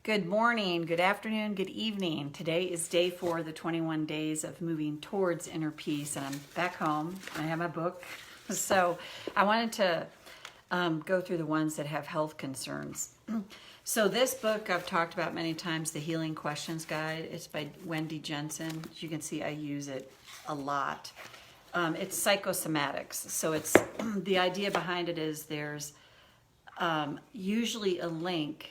Good morning, good afternoon, good evening. Today is day 4 of the 21 days of moving towards inner peace, and I'm back home. I have my book. So I wanted to go through the ones that have health concerns. So this book I've talked about many times, The Healing Questions Guide. It's by Wendy Jensen. As you can see, I use it a lot. It's psychosomatics. So it's the idea behind it is there's usually a link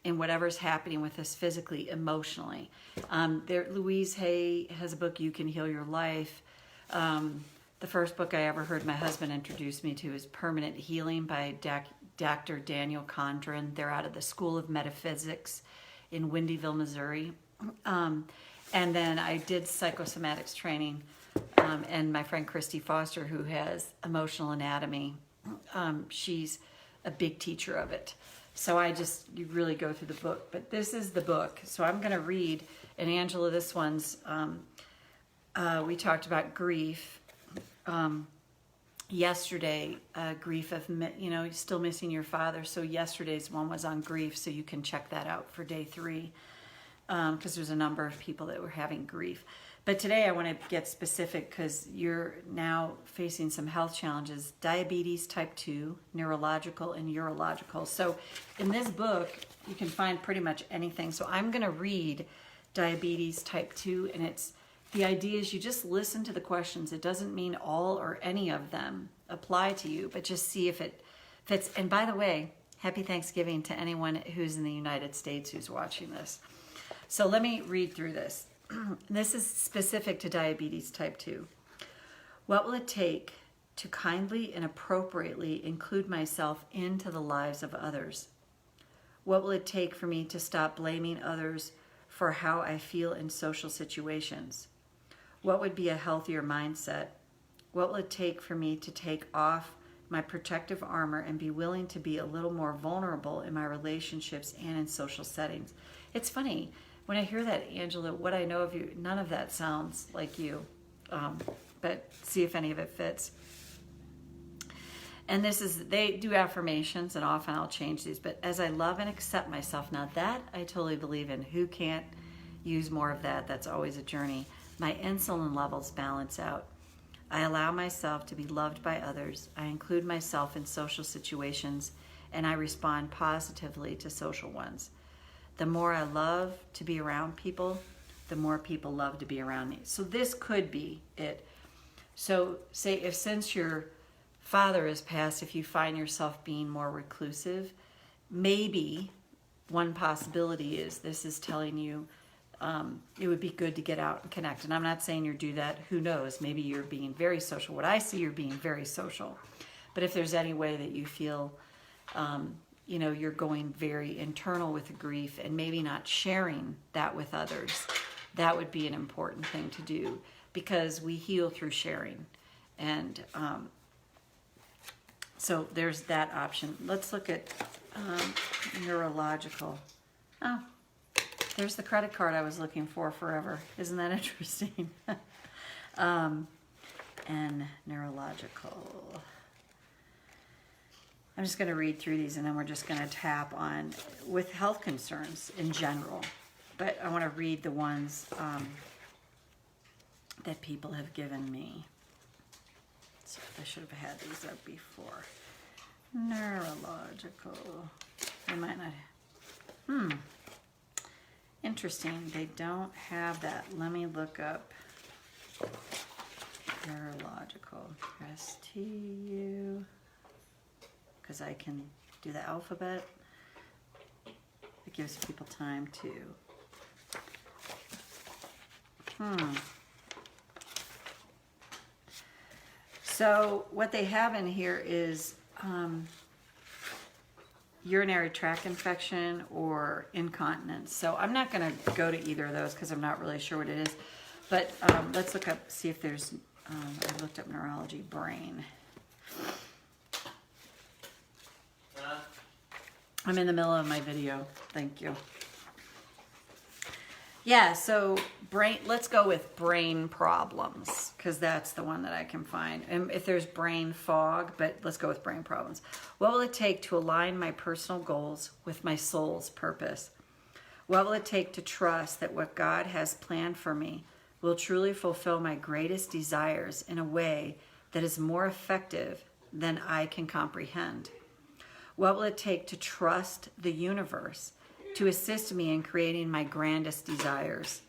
in whatever's happening with us physically, emotionally. Louise Hay has a book, You Can Heal Your Life. The first book I ever heard my husband introduce me to is Permanent Healing by Dr. Daniel Condren. They're out of the School of Metaphysics in Windyville, Missouri. And then I did psychosomatics training, and my friend Christy Foster, who has emotional anatomy, she's a big teacher of it. So you really go through the book, but this is the book. So I'm going to read, and Angela, this one's, we talked about grief. Yesterday, grief of, still missing your father. So yesterday's one was on grief, so you can check that out for day 3, because there's a number of people that were having grief. But today I want to get specific because you're now facing some health challenges, diabetes type 2, neurological, and urological. So in this book, you can find pretty much anything. So I'm going to read diabetes type 2, and the idea is you just listen to the questions. It doesn't mean all or any of them apply to you, but just see if it fits. And by the way, happy Thanksgiving to anyone who's in the United States who's watching this. So let me read through this. This is specific to diabetes type 2. What will it take to kindly and appropriately include myself into the lives of others? What will it take for me to stop blaming others for how I feel in social situations? What would be a healthier mindset? What will it take for me to take off my protective armor and be willing to be a little more vulnerable in my relationships and in social settings? It's funny. When I hear that, Angela, what I know of you, none of that sounds like you, but see if any of it fits. And they do affirmations, and often I'll change these, but as I love and accept myself, now that I totally believe in. Who can't use more of that? That's always a journey. My insulin levels balance out. I allow myself to be loved by others. I include myself in social situations, and I respond positively to social ones. The more I love to be around people, the more people love to be around me. So this could be it. So say since your father has passed, if you find yourself being more reclusive, maybe one possibility is this is telling you it would be good to get out and connect. And I'm not saying you do that. Who knows? Maybe you're being very social. What I see, you're being very social. But if there's any way that you feel you're going very internal with the grief and maybe not sharing that with others, that would be an important thing to do, because we heal through sharing. And so there's that option. Let's look at neurological. Oh, there's the credit card I was looking for forever. Isn't that interesting? And neurological. I'm just going to read through these, and then we're just going to tap on with health concerns in general. But I want to read the ones that people have given me. So I should have had these up before. Neurological. They might not. Interesting. They don't have that. Let me look up neurological. STU. Because I can do the alphabet. It gives people time to. So what they have in here is urinary tract infection or incontinence. So I'm not going to go to either of those because I'm not really sure what it is. But let's look up, see if there's, I looked up neurology, brain. I'm in the middle of my video. Thank you. Yeah, so let's go with brain problems, because that's the one that I can find. And if there's brain fog, but let's go with brain problems. What will it take to align my personal goals with my soul's purpose? What will it take to trust that what God has planned for me will truly fulfill my greatest desires in a way that is more effective than I can comprehend? What will it take to trust the universe to assist me in creating my grandest desires?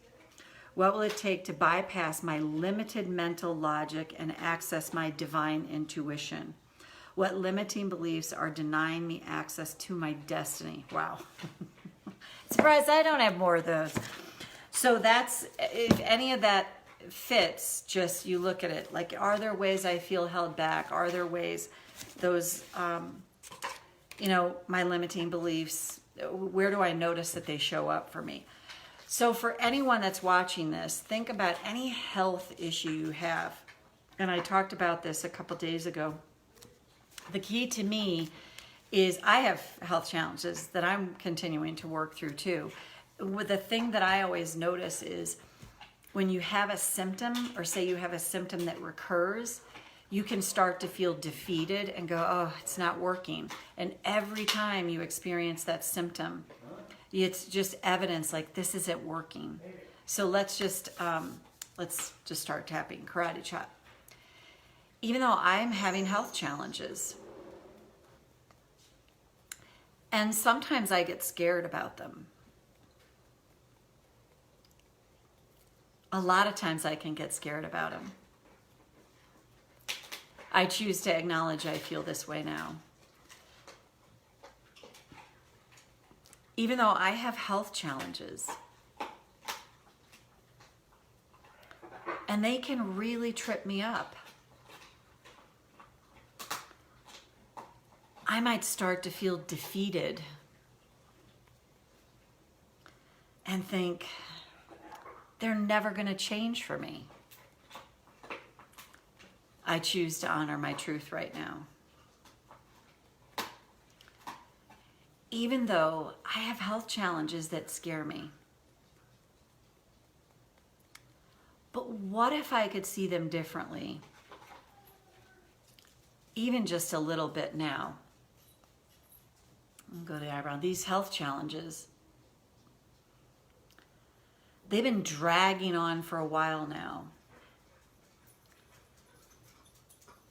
What will it take to bypass my limited mental logic and access my divine intuition? What limiting beliefs are denying me access to my destiny? Wow. Surprised I don't have more of those. So that's, if any of that fits, just you look at it. Like, are there ways I feel held back? Are there ways those, my limiting beliefs, where do I notice that they show up for me? So for anyone that's watching this, think about any health issue you have. And I talked about this a couple days ago. The key to me is I have health challenges that I'm continuing to work through too. The thing that I always notice is when you have a symptom, or say you have a symptom that recurs, you can start to feel defeated and go, oh, it's not working. And every time you experience that symptom, it's just evidence like this isn't working. So let's just start tapping, karate chop. Even though I'm having health challenges, and sometimes I get scared about them. A lot of times I can get scared about them. I choose to acknowledge I feel this way now. Even though I have health challenges, and they can really trip me up, I might start to feel defeated and think, they're never going to change for me. I choose to honor my truth right now. Even though I have health challenges that scare me. But what if I could see them differently? Even just a little bit now. I'll go to the eyebrow. These health challenges, they've been dragging on for a while now.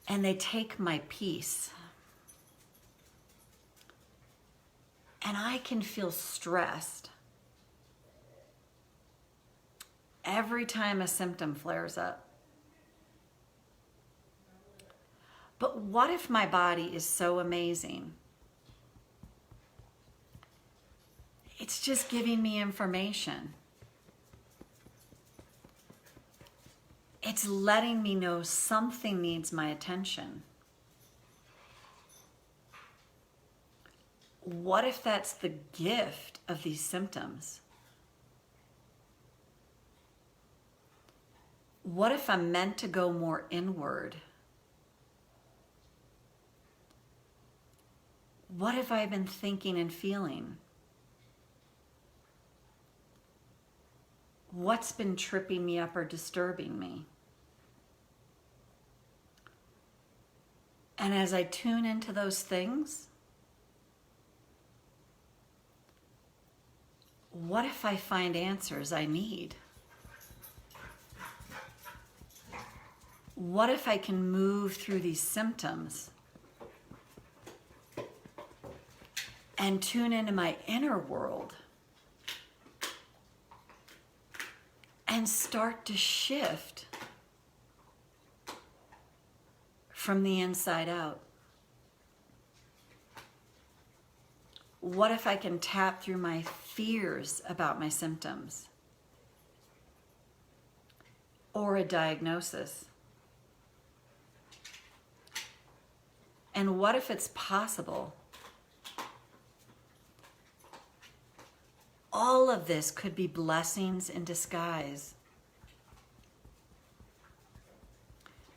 And they take my peace. And I can feel stressed every time a symptom flares up. But what if my body is so amazing? It's just giving me information. It's letting me know something needs my attention. What if that's the gift of these symptoms? What if I'm meant to go more inward? What have I been thinking and feeling? What's been tripping me up or disturbing me? And as I tune into those things, what if I find answers I need? What if I can move through these symptoms and tune into my inner world and start to shift from the inside out? What if I can tap through my fears about my symptoms or a diagnosis? And what if it's possible? All of this could be blessings in disguise,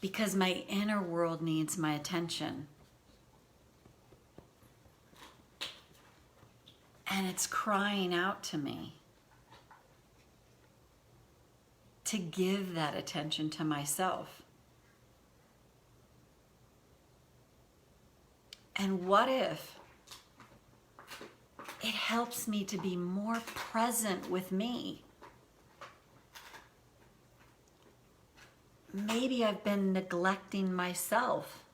because my inner world needs my attention. And it's crying out to me to give that attention to myself. And what if it helps me to be more present with me. Maybe I've been neglecting myself.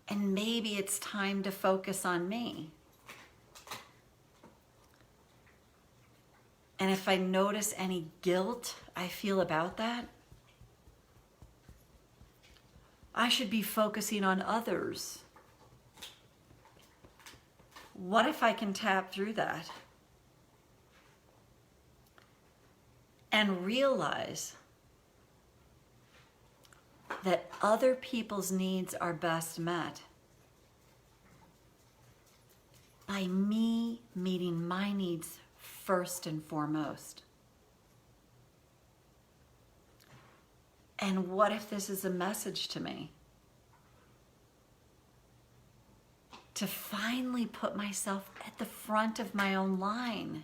And maybe it's time to focus on me. And if I notice any guilt I feel about that, I should be focusing on others. What if I can tap through that and realize that other people's needs are best met by me meeting my needs first and foremost? And what if this is a message to me? To finally put myself at the front of my own line.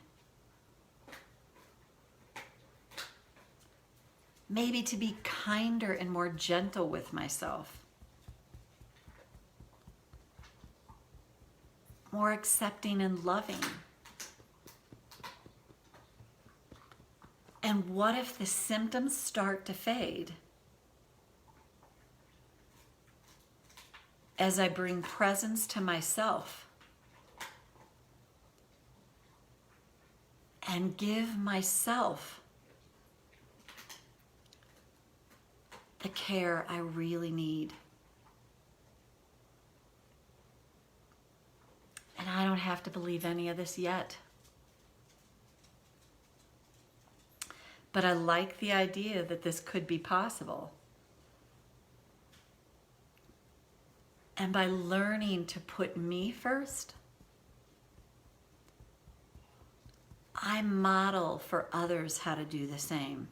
Maybe to be kinder and more gentle with myself. More accepting and loving. And what if the symptoms start to fade as I bring presence to myself and give myself the care I really need? And I don't have to believe any of this yet. But I like the idea that this could be possible. And by learning to put me first, I model for others how to do the same.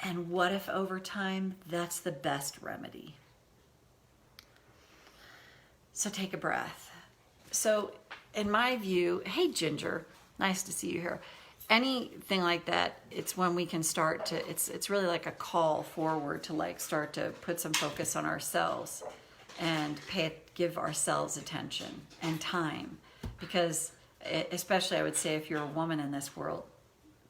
And what if over time, that's the best remedy? So take a breath. So in my view, hey Ginger, nice to see you here. Anything like that, it's when we can start to, it's really like a call forward to like start to put some focus on ourselves and give ourselves attention and time. Because especially I would say if you're a woman in this world,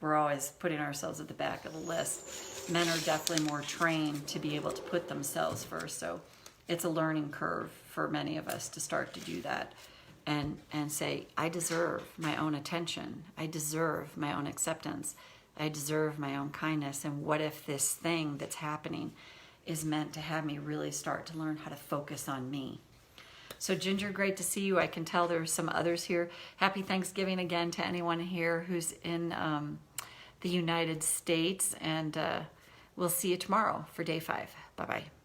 we're always putting ourselves at the back of the list. Men are definitely more trained to be able to put themselves first. So it's a learning curve for many of us to start to do that. And say, I deserve my own attention. I deserve my own acceptance. I deserve my own kindness. And what if this thing that's happening is meant to have me really start to learn how to focus on me? So Ginger, great to see you. I can tell there's some others here. Happy Thanksgiving again to anyone here who's in the United States. And we'll see you tomorrow for day 5. Bye-bye.